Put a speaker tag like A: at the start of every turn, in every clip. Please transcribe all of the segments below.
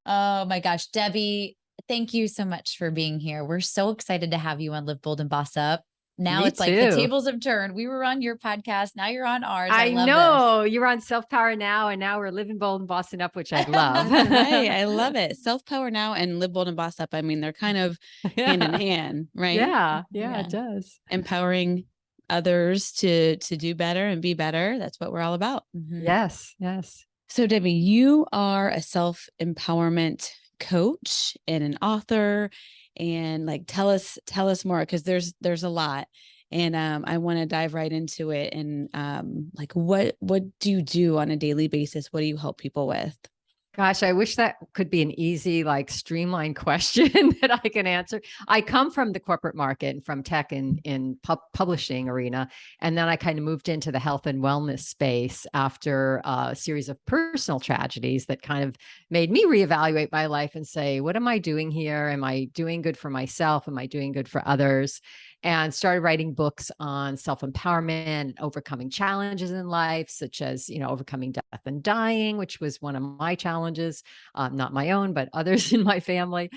A: Oh my gosh, Debbie, thank you so much for being here. We're so excited to have you on Live Bold and Boss Up. Now
B: Me
A: it's like the
B: too.
A: tables have turned. We were on your podcast. Now you're on ours. I
B: I
A: love this.
B: know you're on Self Power Now, and now we're living bold and bossing up, which I love.
C: That's right. I love it. Self-power now and live bold and boss up. I mean, they're kind of hand in hand, right?
B: Yeah,
A: Yeah.
B: it does.
C: Empowering others to do better and be better. That's what we're all about.
A: Mhm.
B: Yes.
C: So Debbie, you are a self-empowerment coach and an author, and like tell us more, because there's a lot. And I want to dive right into it. And like what do you do on a daily basis? What do you help people with?
B: Gosh, I wish that could be an easy, like streamlined question that I can answer. I come from the corporate market and from tech and in publishing arena. And then I kind of moved into the health and wellness space after a series of personal tragedies that kind of made me reevaluate my life and say, what am I doing here? Am I doing good for myself? Am I doing good for others? And started writing books on self-empowerment and overcoming challenges in life, such as, overcoming death and dying, which was one of my challenges, not my own, but others in my family,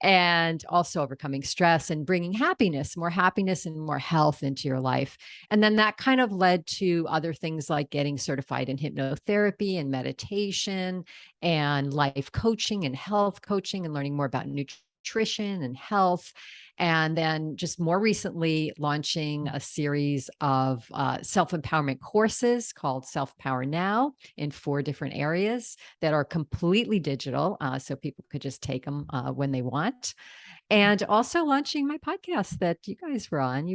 B: and also overcoming stress and bringing more happiness and more health into your life. And then that kind of led to other things like getting certified in hypnotherapy and meditation and life coaching and health coaching and learning more about nutrition and health. And then just more recently launching a series of self-empowerment courses called Self Power Now in 4 different areas that are completely digital. So people could just take them when they want. And also launching my podcast that you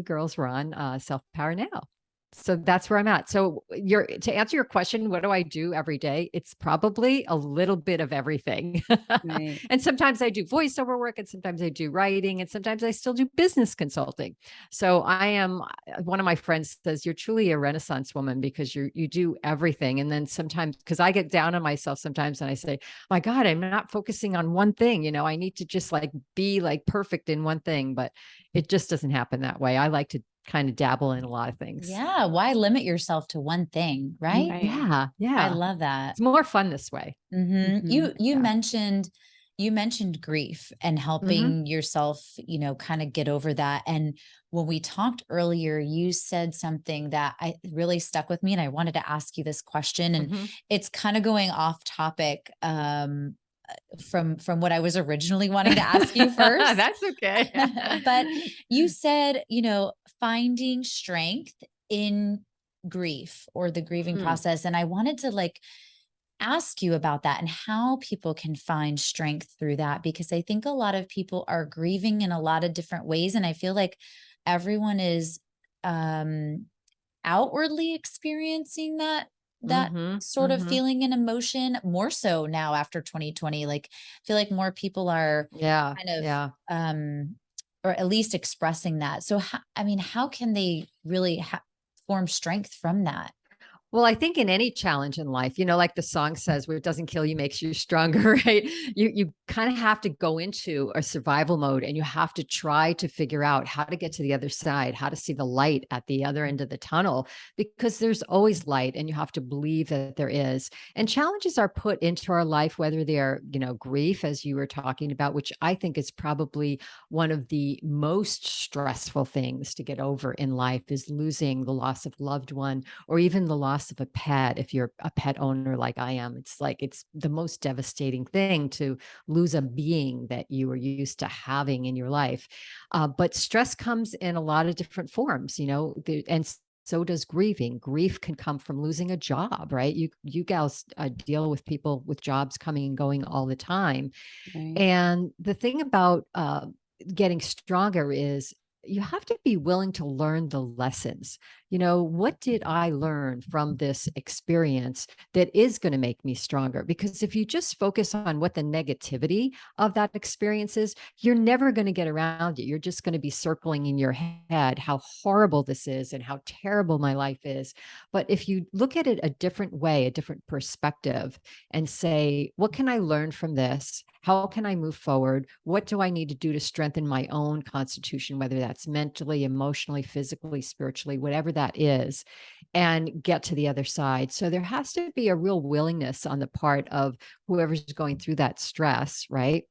B: girls were on, Self Power Now. So that's where I'm at. So to answer your question, what do I do every day? It's probably a little bit of everything.
C: Right.
B: And sometimes I do voiceover work, and sometimes I do writing, and sometimes I still do business consulting. So one of my friends says, you're truly a Renaissance woman because you do everything. And then sometimes, because I get down on myself sometimes and I say, my God, I'm not focusing on one thing. I need to just like be like perfect in one thing, but it just doesn't happen that way. I like to kind of dabble in a lot of things.
A: Yeah. Why limit yourself to one thing? Right.
C: Right.
B: Yeah.
A: I love that.
B: It's more fun this way.
A: Mm-hmm. You
B: Yeah.
A: mentioned grief and helping yourself, kind of get over that. And when we talked earlier, you said something that I really stuck with me, and I wanted to ask you this question. And it's kind of going off topic from what I was originally wanting to ask you first.
B: That's okay.
A: But you said, finding strength in grief or the grieving process. And I wanted to ask you about that and how people can find strength through that, because I think a lot of people are grieving in a lot of different ways. And I feel like everyone is outwardly experiencing that sort of feeling and emotion more so now after 2020. I feel like more people are or at least expressing that. So how can they really form strength from that?
B: Well, I think in any challenge in life, like the song says, where it doesn't kill you makes you stronger, right? You kind of have to go into a survival mode, and you have to try to figure out how to get to the other side, how to see the light at the other end of the tunnel, because there's always light, and you have to believe that there is. And challenges are put into our life, whether they're, grief, as you were talking about, which I think is probably one of the most stressful things to get over in life, is losing the loss of a loved one, or even the loss of a pet. If you're a pet owner like I am, it's the most devastating thing to lose a being that you were used to having in your life. But stress comes in a lot of different forms, and so does grieving. Grief can come from losing a job, right? You gals deal with people with jobs coming and going all the time.
C: Right.
B: And the thing about getting stronger is you have to be willing to learn the lessons. What did I learn from this experience that is going to make me stronger? Because if you just focus on what the negativity of that experience is, you're never going to get around it. You're just going to be circling in your head how horrible this is and how terrible my life is. But if you look at it a different way, a different perspective, and say, what can I learn from this? How can I move forward? What do I need to do to strengthen my own constitution, whether that's mentally, emotionally, physically, spiritually, whatever that is, and get to the other side. So there has to be a real willingness on the part of whoever's going through that stress, right?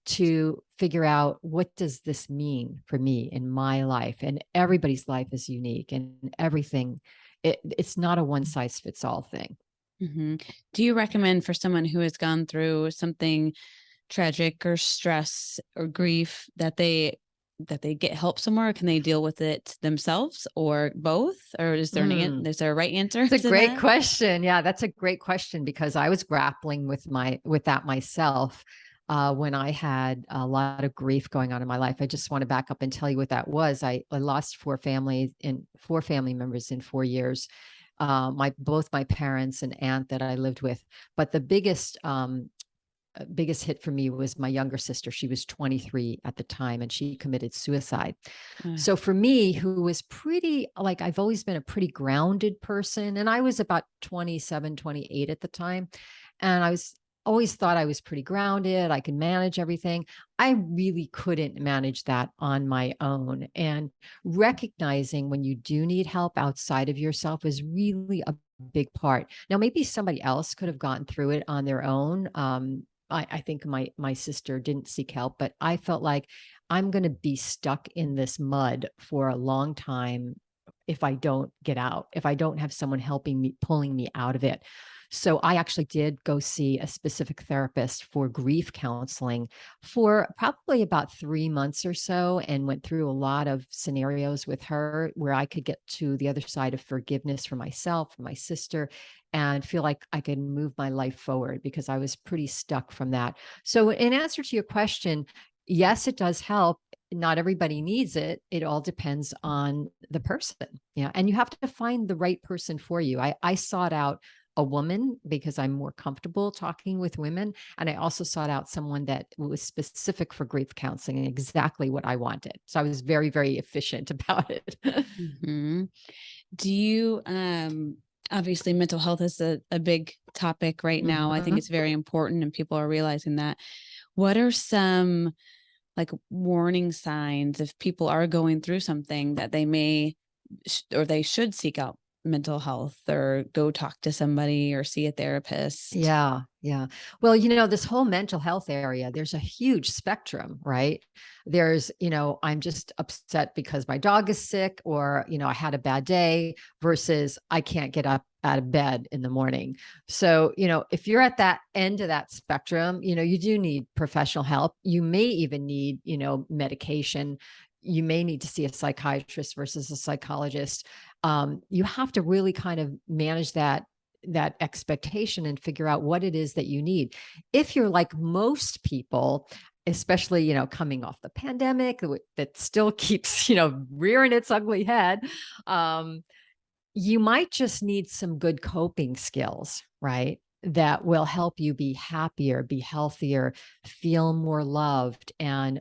B: To figure out, what does this mean for me in my life? And everybody's life is unique, and everything, it's not a one size fits all thing.
C: Mm-hmm. Do you recommend for someone who has gone through something tragic or stress or grief that they get help somewhere? Or can they deal with it themselves, or both? Or is there is there a right answer?
B: It's a great question. Yeah, that's a great question, because I was grappling with that myself when I had a lot of grief going on in my life. I just want to back up and tell you what that was. I lost four family members in 4 years. Both my parents and aunt that I lived with. But the biggest hit for me was my younger sister. She was 23 at the time, and she committed suicide. So for me, who was pretty, like, I've always been a pretty grounded person, and I was about 27, 28 at the time. And I always thought I was pretty grounded. I could manage everything. I really couldn't manage that on my own. And recognizing when you do need help outside of yourself is really a big part. Now, maybe somebody else could have gotten through it on their own. I think my sister didn't seek help, but I felt like I'm going to be stuck in this mud for a long time if I don't get out, if I don't have someone helping me, pulling me out of it. So I actually did go see a specific therapist for grief counseling for probably about 3 months or so, and went through a lot of scenarios with her where I could get to the other side of forgiveness for myself, for my sister, and feel like I could move my life forward, because I was pretty stuck from that. So in answer to your question, yes, it does help. Not everybody needs it. It all depends on the person. Yeah. And you have to find the right person for you. I sought out a woman because I'm more comfortable talking with women. And I also sought out someone that was specific for grief counseling and exactly what I wanted. So I was very, very efficient about it.
C: Mm-hmm. Do you, obviously mental health is a big topic right now. I think it's very important, and people are realizing that. What are some like warning signs if people are going through something that they may or they should seek out mental health, or go talk to somebody, or see a therapist?
B: Yeah. Yeah. Well, this whole mental health area, there's a huge spectrum, right? There's, I'm just upset because my dog is sick, or, I had a bad day, versus I can't get up out of bed in the morning. So, if you're at that end of that spectrum, you do need professional help. You may even need, medication. You may need to see a psychiatrist versus a psychologist. You have to really kind of manage that expectation and figure out what it is that you need. If you're like most people, especially, coming off the pandemic that still keeps, rearing its ugly head, you might just need some good coping skills, right? That will help you be happier, be healthier, feel more loved, and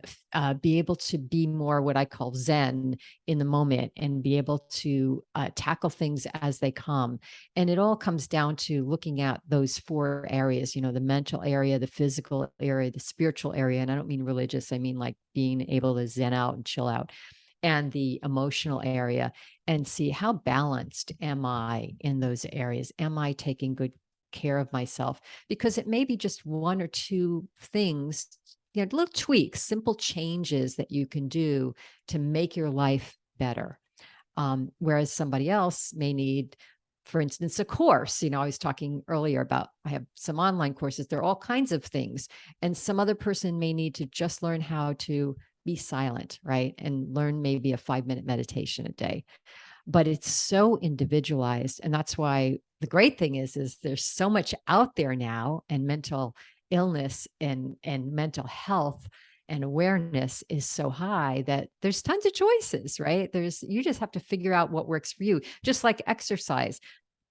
B: be able to be more what I call Zen in the moment, and be able to tackle things as they come. And it all comes down to looking at those 4 areas, the mental area, the physical area, the spiritual area. And I don't mean religious, I mean like being able to Zen out and chill out, and the emotional area, and see how balanced am I in those areas? Am I taking good care of myself? Because it may be just 1 or 2 things, little tweaks, simple changes that you can do to make your life better. Whereas somebody else may need, for instance, a course. I was talking earlier about, I have some online courses. There are all kinds of things. And some other person may need to just learn how to be silent, right? And learn maybe a 5-minute meditation a day. But it's so individualized. And that's why the great thing is there's so much out there now, and mental illness and mental health and awareness is so high that there's tons of choices, right? You just have to figure out what works for you. Just like exercise,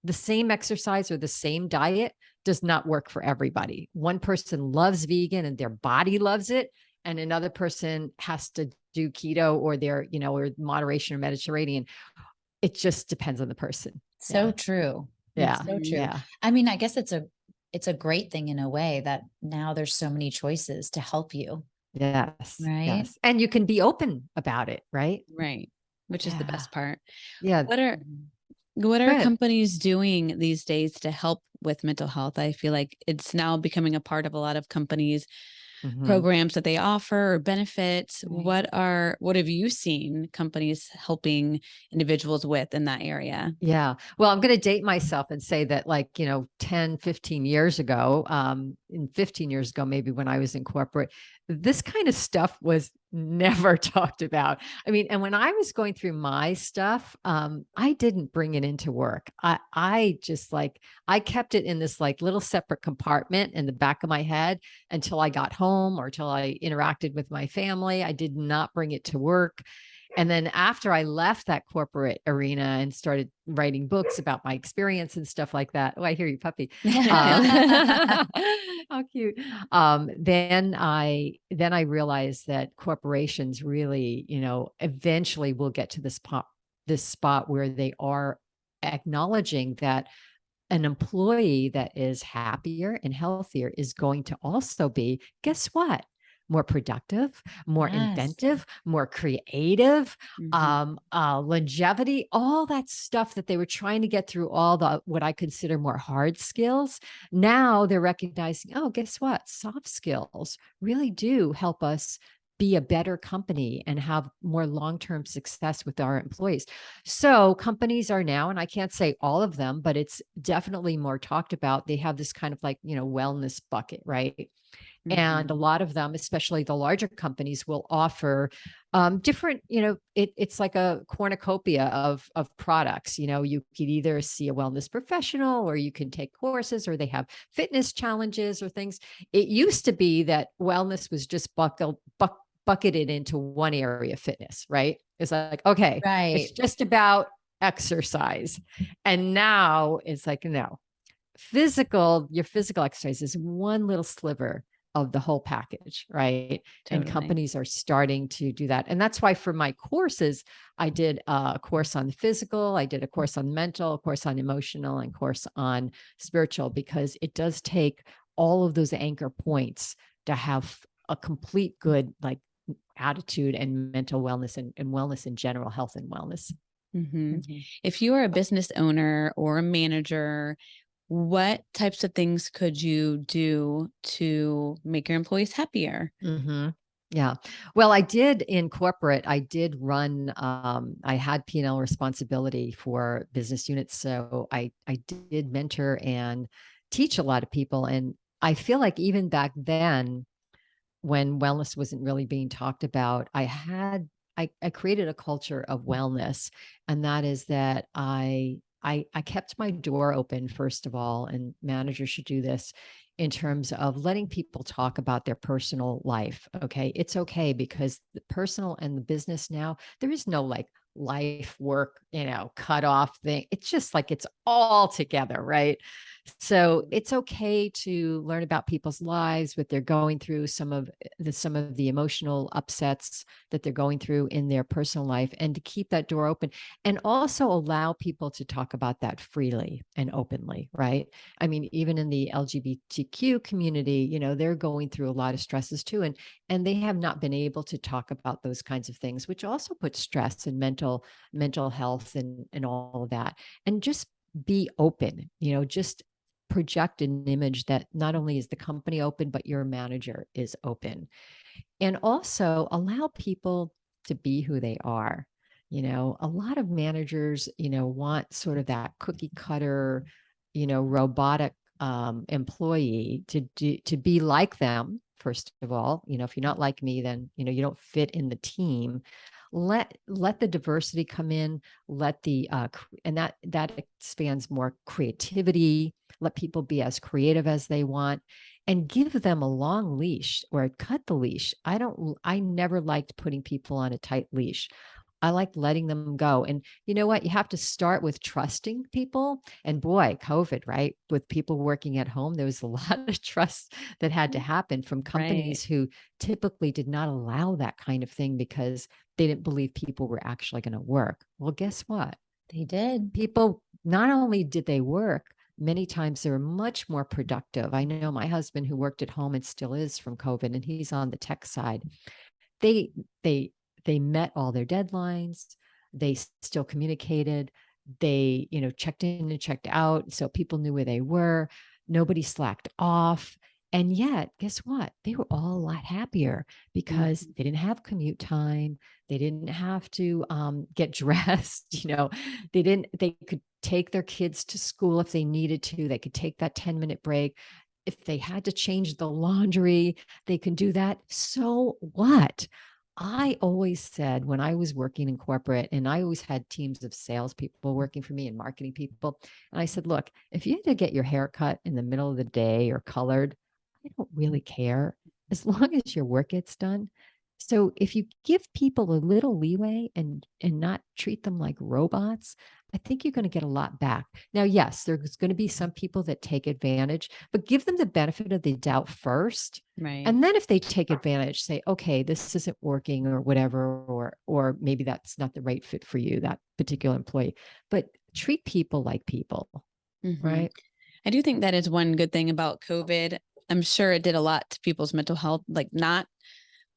B: the same exercise or the same diet does not work for everybody. One person loves vegan and their body loves it, and another person has to do keto, or or moderation or Mediterranean. It just depends on the person.
A: So true.
B: Yeah.
A: So true.
B: Yeah.
A: I mean, I guess it's a it's a great thing in a way that now there's so many choices to help you.
B: Yes.
A: Right.
B: Yes. And you can be open about it, right?
C: Right. Which is the best part.
B: Yeah.
C: What are
B: Go ahead.
C: companies doing these days to help with mental health? I feel like it's now becoming a part of a lot of companies' programs that they offer or benefits.
A: Right.
C: What have you seen companies helping individuals with in that area?
B: Yeah. Well, I'm going to date myself and say that 10, 15 years ago, 15 years ago, maybe when I was in corporate, this kind of stuff was never talked about. I mean, and when I was going through my stuff, I didn't bring it into work. I just I kept it in this little separate compartment in the back of my head until I got home or till I interacted with my family. I did not bring it to work. And then after I left that corporate arena and started writing books about my experience and stuff like that. Oh, I hear you, puppy. How cute. Then I realized that corporations really, eventually will get to this spot where they are acknowledging that an employee that is happier and healthier is going to also be, guess what? More productive, more inventive, more creative, longevity, all that stuff that they were trying to get through all the, what I consider more hard skills. Now they're recognizing, oh, guess what? Soft skills really do help us be a better company and have more long-term success with our employees. So companies are now, and I can't say all of them, but it's definitely more talked about. They have this kind of wellness bucket, right? And a lot of them, especially the larger companies, will offer different, it's like a cornucopia of products. You could either see a wellness professional, or you can take courses, or they have fitness challenges or things. It used to be that wellness was just bucketed into one area, fitness, right? It's okay, it's just about exercise. And now it's no, your physical exercise is one little sliver of the whole package, right? Totally. And companies are starting to do that. And that's why for my courses, I did a course on the physical, I did a course on mental, a course on emotional, and course on spiritual, because it does take all of those anchor points to have a complete good attitude and mental wellness and wellness in general, health and wellness.
C: If you are a business owner or a manager, what types of things could you do to make your employees happier?
B: Yeah. Well, I did in corporate, I did run, I had P&L responsibility for business units. So I did mentor and teach a lot of people. And I feel like even back then, when wellness wasn't really being talked about, I created a culture of wellness. And that is that I kept my door open, first of all, and managers should do this in terms of letting people talk about their personal life. Okay. It's okay, because the personal and the business now, there is no life work, cut off thing. It's just it's all together, right? So it's okay to learn about people's lives, what they're going through, some of the emotional upsets that they're going through in their personal life, and to keep that door open, and also allow people to talk about that freely and openly, right? I mean, even in the LGBTQ community, they're going through a lot of stresses too, and they have not been able to talk about those kinds of things, which also puts stress and mental health and all of that. And just be open, just project an image that not only is the company open, but your manager is open. And also allow people to be who they are. A lot of managers, want sort of that cookie cutter, robotic employee to be like them. First of all, if you're not like me, then, you don't fit in the team. Let the diversity come in, and that expands more creativity. Let people be as creative as they want, and give them a long leash or cut the leash. I never liked putting people on a tight leash. I like letting them go. And you know what? You have to start with trusting people. And boy, COVID, right? With people working at home, there was a lot of trust that had to happen from companies who typically did not allow that kind of thing because they didn't believe people were actually going to work. Well, guess what?
A: They did.
B: People, not only did they work, many times they're much more productive. I know my husband, who worked at home and still is from COVID, and he's on the tech side. They met all their deadlines. They still communicated. They, checked in and checked out. So people knew where they were. Nobody slacked off. And yet, guess what? They were all a lot happier because they didn't have commute time. They didn't have to get dressed. They could take their kids to school if they needed to. They could take that 10-minute break. If they had to change the laundry, they can do that. So what? I always said, when I was working in corporate, and I always had teams of salespeople working for me and marketing people, and I said, look, if you had to get your hair cut in the middle of the day or colored, I don't really care, as long as your work gets done. So if you give people a little leeway and not treat them like robots, I think you're going to get a lot back. Now, yes, there's going to be some people that take advantage, but give them the benefit of the doubt first.
C: Right.
B: And then if they take advantage, say, okay, this isn't working or whatever, or maybe that's not the right fit for you, that particular employee, but treat people like people, right?
C: I do think that is one good thing about COVID. I'm sure it did a lot to people's mental health, like not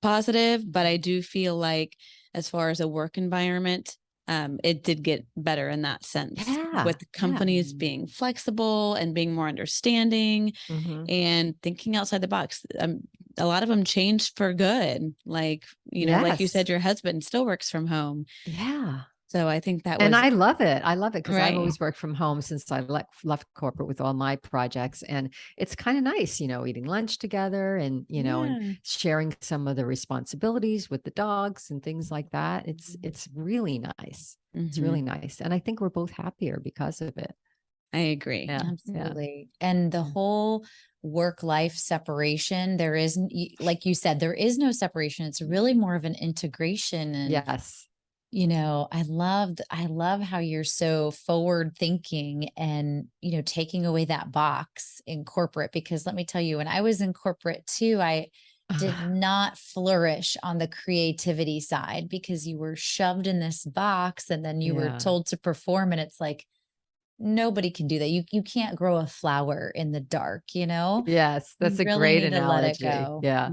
C: positive, but I do feel like as far as a work environment, it did get better in that sense, with companies being flexible and being more understanding and thinking outside the box. A lot of them changed for good. Like, like you said, your husband still works from home.
B: Yeah.
C: So I think that was,
B: and I love it. I love it because
C: Right.
B: I've always worked from home since I left corporate with all my projects. And it's kind of nice, eating lunch together and, and sharing some of the responsibilities with the dogs and things like that. It's really nice. It's really nice. And I think we're both happier because of it.
C: I agree.
B: Yeah.
A: Absolutely. And the whole work-life separation, there is, like you said, there is no separation. It's really more of an integration. And
B: yes.
A: I love how you're so forward thinking and, taking away that box in corporate, because let me tell you, when I was in corporate too, I did not flourish on the creativity side, because you were shoved in this box and then you were told to perform. And it's like, nobody can do that. You can't grow a flower in the dark,
B: Yes, that's
A: You
B: a
A: really
B: great
A: need to
B: analogy.
A: let it go.
B: Yeah.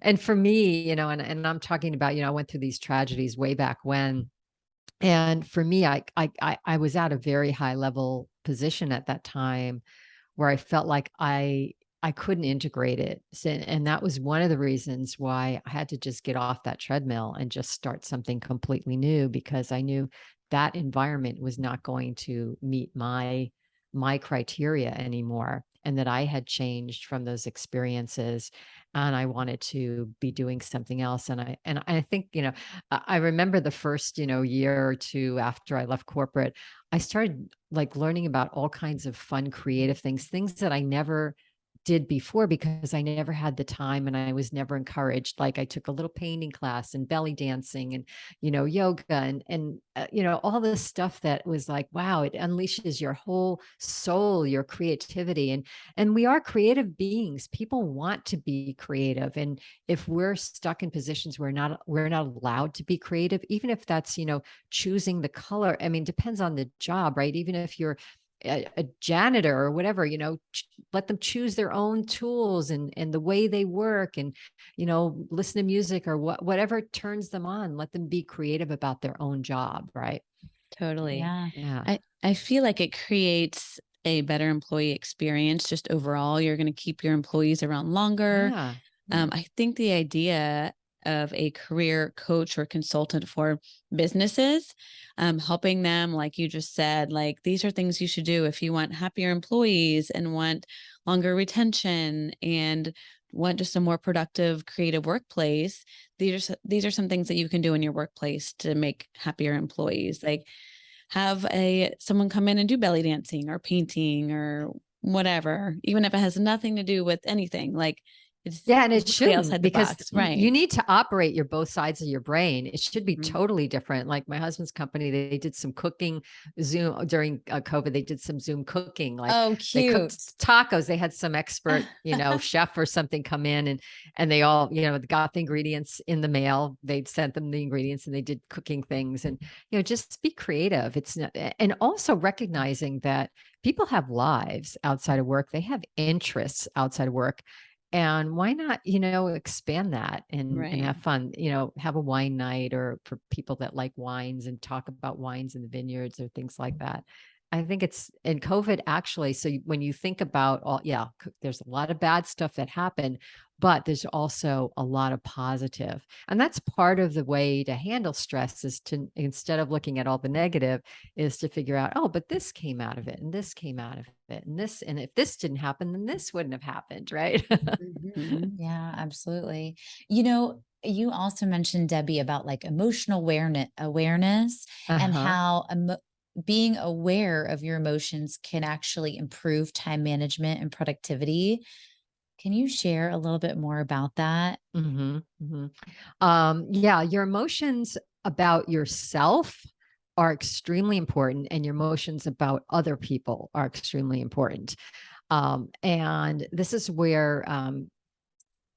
B: And for me, and I'm talking about, I went through these tragedies way back when. And for me, I was at a very high level position at that time where I felt like I couldn't integrate it. So, and that was one of the reasons why I had to just get off that treadmill and just start something completely new, because I knew that environment was not going to meet my criteria anymore, and that I had changed from those experiences and I wanted to be doing something else. And I think, I remember the first, year or two after I left corporate, I started like learning about all kinds of fun, creative things that I never did before, because I never had the time and I was never encouraged. Like I took a little painting class and belly dancing and, yoga and all this stuff that was like, wow, it unleashes your whole soul, your creativity. And we are creative beings. People want to be creative. And if we're stuck in positions where we're not allowed to be creative, even if that's, choosing the color, I mean, depends on the job, right? Even if you're a janitor or whatever, let them choose their own tools and the way they work, and, listen to music or whatever turns them on. Let them be creative about their own job. Right.
C: Totally.
B: Yeah.
C: I feel like it creates a better employee experience. Just overall, you're going to keep your employees around longer.
B: Yeah.
C: I think the idea of a career coach or consultant for businesses, helping them, like you just said, like these are things you should do if you want happier employees and want longer retention and want just a more productive, creative workplace. These are some things that you can do in your workplace to make happier employees. Like have someone come in and do belly dancing or painting or whatever, even if it has nothing to do with anything. Like
B: and it shouldn't, because
C: right.
B: You need to operate your both sides of your brain. It should be totally different. Like my husband's company, they did some cooking Zoom during COVID. They did some Zoom cooking. Like,
A: oh, cute.
B: They cooked tacos. They had some expert, chef or something come in and they all, got the ingredients in the mail. They'd sent them the ingredients and they did cooking things, and, just be creative. It's not, and also recognizing that people have lives outside of work. They have interests outside of work. And why not, expand that and
C: Right.
B: have fun, have a wine night, or for people that like wines and talk about wines in the vineyards or things like that. I think it's in COVID actually. So when you think about there's a lot of bad stuff that happened, but there's also a lot of positive. And that's part of the way to handle stress, is to, instead of looking at all the negative, is to figure out, oh, but this came out of it and this came out of it and this, and if this didn't happen, then this wouldn't have happened. Right.
C: Mhm.
A: Yeah, absolutely. You also mentioned, Debbie, about like emotional awareness and
B: Uh-huh.
A: how being aware of your emotions can actually improve time management and productivity. Can you share a little bit more about that?
B: Mm-hmm. Mm-hmm. Yeah, your emotions about yourself are extremely important, and your emotions about other people are extremely important. And this is where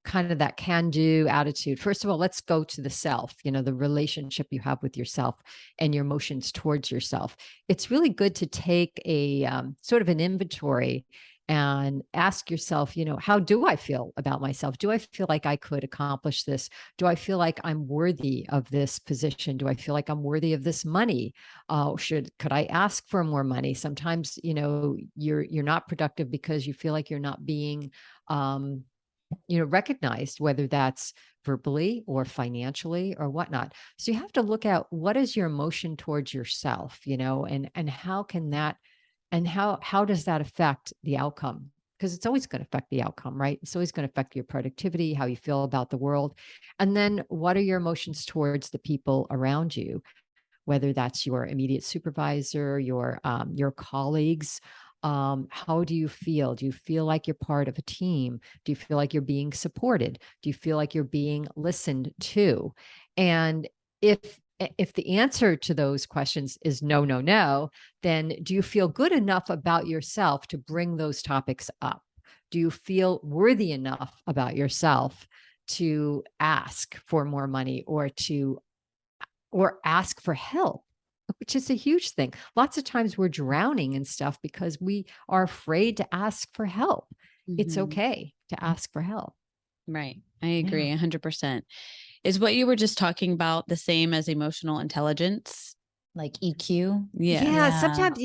B: kind of that can-do attitude. First of all, let's go to the self, the relationship you have with yourself and your emotions towards yourself. It's really good to take a sort of an inventory and ask yourself, how do I feel about myself? Do I feel like I could accomplish this? Do I feel like I'm worthy of this position? Do I feel like I'm worthy of this money? Could I ask for more money? Sometimes, you're not productive because you feel like you're not being recognized, whether that's verbally or financially or whatnot. So you have to look at, what is your emotion towards yourself, and how can that, and how does that affect the outcome? Because it's always going to affect the outcome, right? It's always going to affect your productivity, how you feel about the world. And then what are your emotions towards the people around you, whether that's your immediate supervisor, your colleagues. How do you feel? Do you feel like you're part of a team? Do you feel like you're being supported? Do you feel like you're being listened to? And if the answer to those questions is no, no, no, then do you feel good enough about yourself to bring those topics up? Do you feel worthy enough about yourself to ask for more money, or ask for help, which is a huge thing. Lots of times we're drowning in stuff because we are afraid to ask for help. It's
C: Mhm.
B: okay to ask for help.
C: Right. I
B: Yeah.
C: agree 100%. Is what you were just talking about the same as emotional intelligence?
A: Like EQ?
C: Yeah.
B: Yeah,
A: Yeah.
B: sometimes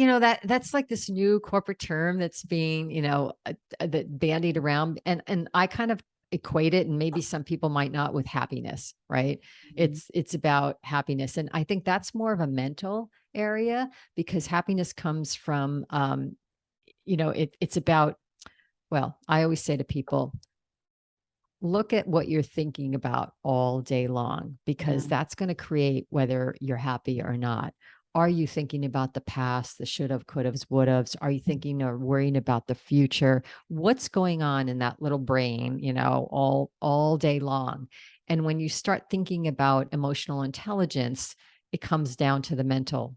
B: that's like this new corporate term that's being that bandied around, and I kind of equate it, and maybe some people might not, with happiness, right?
C: Mhm.
B: It's about happiness, and I think that's more of a mental area, because happiness comes from it's about, well, I always say to people, look at what you're thinking about all day long, because
C: Yeah.
B: that's going to create whether you're happy or not. Are you thinking about the past, the should have, could have, would have? Are you thinking or worrying about the future? What's going on in that little brain, all day long? And when you start thinking about emotional intelligence, it comes down to the mental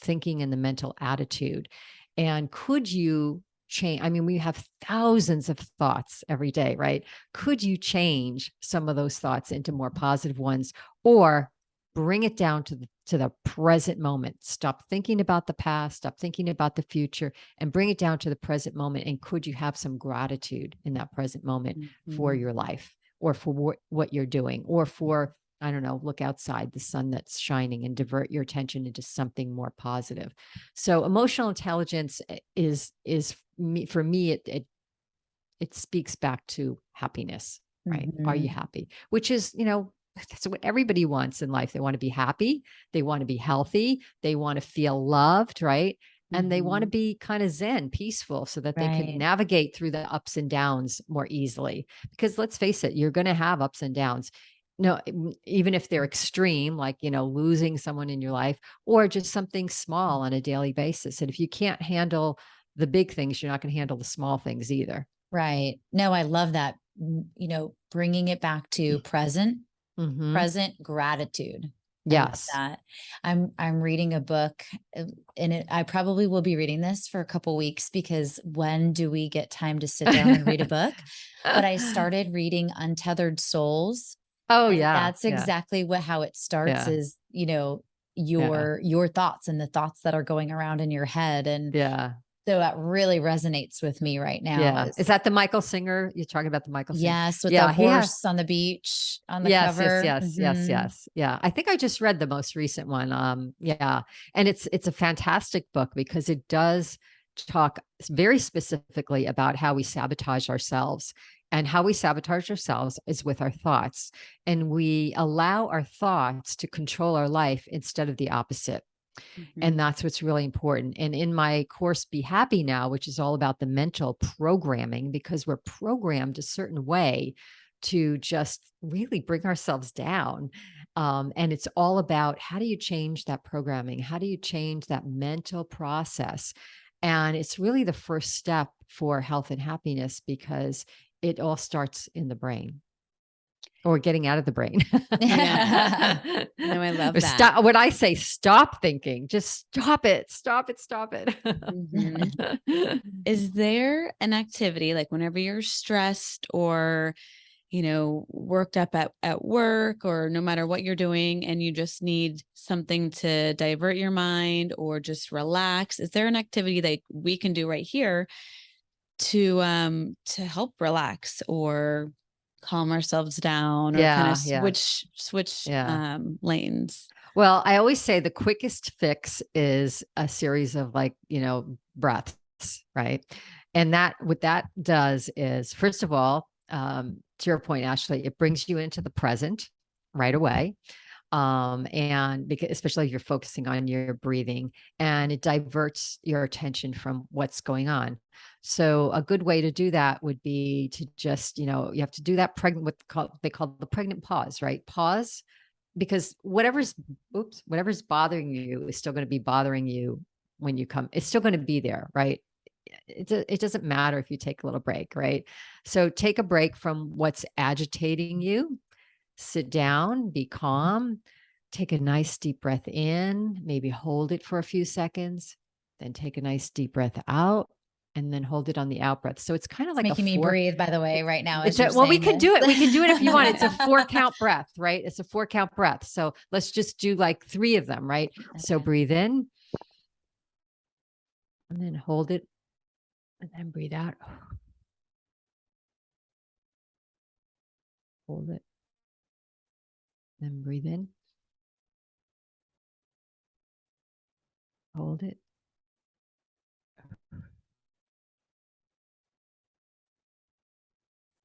B: thinking and the mental attitude. And could you change? I mean, we have thousands of thoughts every day, right? Could you change some of those thoughts into more positive ones, or bring it down to the present moment? Stop thinking about the past, stop thinking about the future, and bring it down to the present moment. And could you have some gratitude in that present moment for
C: Mhm.
B: your life, or for what you're doing, or for, I don't know, look outside, the sun that's shining, and divert your attention into something more positive. So emotional intelligence is for me, it speaks back to happiness, right? Are you
A: Mhm.
B: happy? Which is, that's what everybody wants in life. They want to be happy. They want to be healthy. They want to feel loved, right? And they want to
C: Mhm.
B: be kind of zen, peaceful, so that they can
A: Right.
B: navigate through the ups and downs more easily. Because let's face it, you're going to have ups and downs. No, even if they're extreme, like, losing someone in your life, or just something small on a daily basis. And if you can't handle the big things, you're not going to handle the small things either.
A: Right. No, I love that. Bringing it back to
B: Mm-hmm.
A: present gratitude. I love
B: Yes.
A: that. I'm reading a book, and I probably will be reading this for a couple weeks, because when do we get time to sit down and read a book? But I started reading Untethered Souls,
B: Oh,
A: and
B: yeah.
A: that's
B: Yeah.
A: exactly how it starts
B: Yeah.
A: is,
B: Yeah.
A: your thoughts and the thoughts that are going around in your head. And
B: Yeah.
A: So that really resonates with me right now.
B: Yeah. Is that the Michael Singer? You're talking about the Michael Singer?
A: Yes, with the horse on the beach on the cover.
B: Yes. Yeah. I think I just read the most recent one. Yeah. And it's a fantastic book because it does talk very specifically about how we sabotage ourselves. And how we sabotage ourselves is with our thoughts. And we allow our thoughts to control our life instead of the opposite. And that's what's really important. And in my course, Be Happy Now, which is all about the mental programming, because we're programmed a certain way to just really bring ourselves down. And it's all about, how do you change that programming? How do you change that mental process? And it's really the first step for health and happiness, because it all starts in the brain. Or getting out of the brain.
C: Yeah. No, I love that.
B: Stop. What I say, stop thinking. Just stop it. Stop it. Stop it.
C: Is there an activity, like whenever you're stressed or, worked up at work, or no matter what you're doing, and you just need something to divert your mind or just relax? Is there an activity that we can do right here to help relax or calm ourselves down, or kind of switch lanes?
B: Well, I always say the quickest fix is a series of breaths, right? And what that does is, first of all, to your point, Ashley, it brings you into the present right away. And because, especially if you're focusing on your breathing, and it diverts your attention from what's going on. So a good way to do that would be to just, you have to do that they call the pregnant pause, right? Pause, because whatever's bothering you is still going to be bothering you when you come. It's still going to be there, right? It doesn't matter if you take a little break, right? So take a break from what's agitating you. Sit down, be calm, take a nice deep breath in, maybe hold it for a few seconds, then take a nice deep breath out, and then hold it on the out breath. So it's kind of like
A: making me breathe, by the way, right now.
B: We can do it. We can do it if you want. It's a 4-count breath, right? It's a 4-count breath. So let's just do like 3 of them, right? Okay. So breathe in, and then hold it, and then breathe out. Hold it. Then breathe in. Hold it.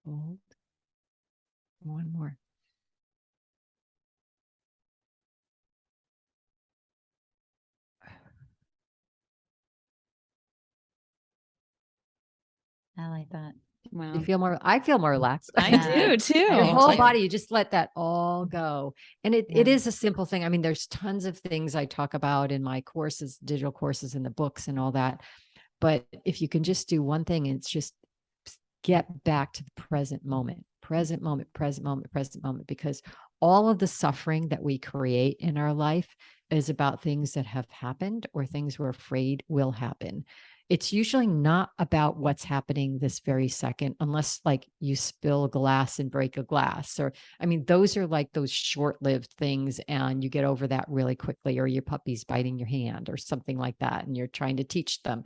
B: Hold. One more.
A: I like that.
B: Wow. I feel more relaxed.
C: I do too.
B: Your whole body, you just let that all go. And it is a simple thing. I mean, there's tons of things I talk about in my courses, digital courses, in the books and all that. But if you can just do one thing, it's just get back to the present moment, because all of the suffering that we create in our life is about things that have happened or things we're afraid will happen. It's usually not about what's happening this very second, unless like you spill a glass and break a glass. Or, I mean, those are like those short-lived things, and you get over that really quickly, or your puppy's biting your hand or something like that, and you're trying to teach them.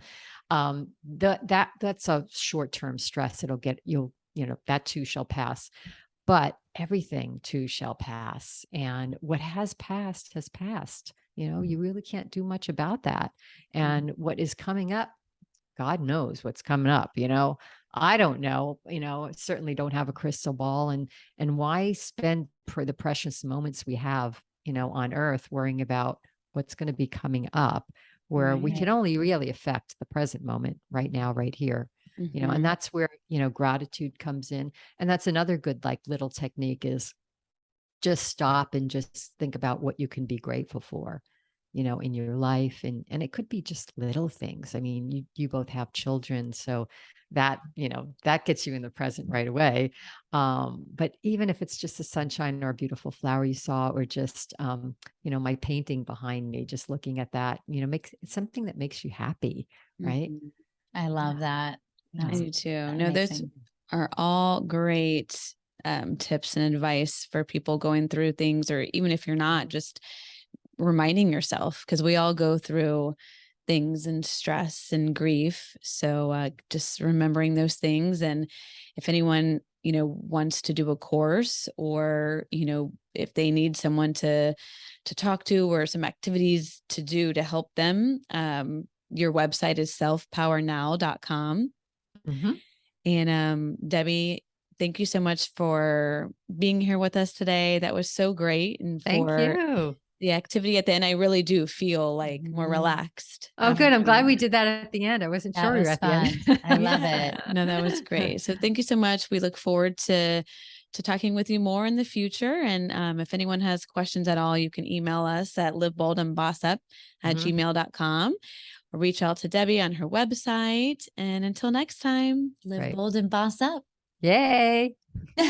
B: That's a short-term stress. That too shall pass. But everything too shall pass. And what has passed has passed. You really can't do much about that. And what is coming up, God knows what's coming up. I don't know, certainly don't have a crystal ball, and why spend the precious moments we have, on earth worrying about what's going to be coming up, where we can only really affect the present moment right now, right here, and that's where, gratitude comes in. And that's another good, little technique, is just stop and just think about what you can be grateful for, in your life. And it could be just little things. I mean, you both have children, so that, that gets you in the present right away. But even if it's just the sunshine or a beautiful flower you saw, or just, my painting behind me, just looking at that, makes something that makes you happy. Right.
A: I love that.
C: I do too. No, those are all great tips and advice for people going through things, or even if you're not, just reminding yourself, because we all go through things and stress and grief. So just remembering those things. And if anyone, wants to do a course, or, if they need someone to talk to, or some activities to do to help them, your website is selfpowernow.com.
B: Mm-hmm.
C: And Debbie, thank you so much for being here with us today. That was so great. And
B: Thank
C: for
B: you.
C: the activity at the end, I really do feel like more relaxed.
B: Oh, good. I'm glad we did that at the end. I wasn't sure we were at the end.
A: I love it.
C: No, that was great. So thank you so much. We look forward to talking with you more in the future. And if anyone has questions at all, you can email us at liveboldandbossup@gmail.com, or reach out to Debbie on her website. And until next time,
A: Live bold and boss up.
B: Yay.